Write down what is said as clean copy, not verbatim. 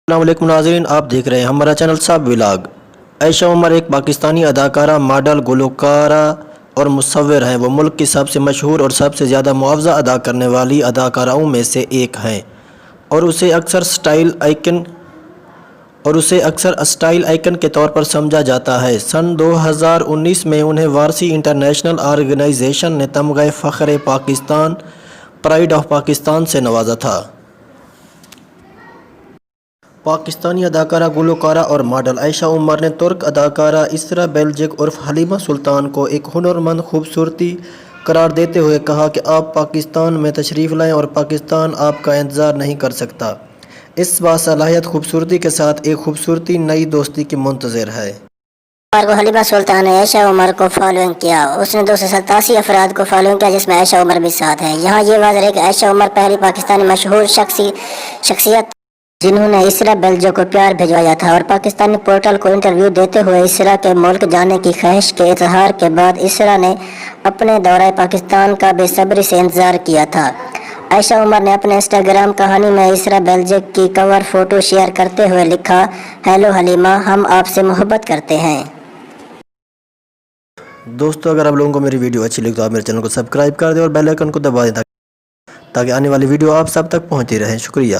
السلام علیکم ناظرین، آپ دیکھ رہے ہیں ہمارا چینل سب ولاگ۔ عائشہ عمر ایک پاکستانی اداکارہ، ماڈل، گلوکارہ اور مصور ہیں۔ وہ ملک کی سب سے مشہور اور سب سے زیادہ معاوضہ ادا کرنے والی اداکاراؤں میں سے ایک ہیں اور اسے اکثر اسٹائل آئیکن کے طور پر سمجھا جاتا ہے۔ سن 2019 میں انہیں وارسی انٹرنیشنل آرگنائزیشن نے تمغہ فخر پاکستان پرائڈ آف پاکستان سے نوازا تھا۔ پاکستانی اداکارہ، گلوکارہ اور ماڈل عائشہ عمر نے ترک اداکارہ اسرا بیلجک عرف حلیمہ سلطان کو ایک ہنرمند خوبصورتی قرار دیتے ہوئے کہا کہ آپ پاکستان میں تشریف لائیں اور پاکستان آپ کا انتظار نہیں کر سکتا۔ اس باصلاحیت خوبصورتی کے ساتھ ایک خوبصورتی نئی دوستی کی منتظر ہے۔ کو حلیمہ سلطان نے عائشہ عمر کو فالوئنگ کیا۔ اس نے 287 افراد کو فالوئنگ کیا، جس میں عائشہ عمر بھی ساتھ ہیں۔ یہاں یہ واضح ہے کہ عائشہ عمر پہلی پاکستانی مشہور شخصیت جنہوں نے اسرا بیلجک کو پیار بھجوایا تھا، اور پاکستانی پورٹل کو انٹرویو دیتے ہوئے اسرا کے ملک جانے کی خواہش کے اظہار کے بعد اسرا نے اپنے دورہ پاکستان کا بے صبری سے انتظار کیا تھا۔ عائشہ عمر نے اپنے انسٹاگرام کہانی میں اسرا بیلجک کی کور فوٹو شیئر کرتے ہوئے لکھا، ہیلو حلیمہ، ہم آپ سے محبت کرتے ہیں۔ دوستو، اگر آپ لوگوں کو میری ویڈیو اچھی لگے تو آپ میرے چینل کو سبسکرائب کر دیں اور بیل آئیکن کو دبا دیں تاکہ آنے والی ویڈیو آپ سب تک پہنچتی رہیں۔ شکریہ۔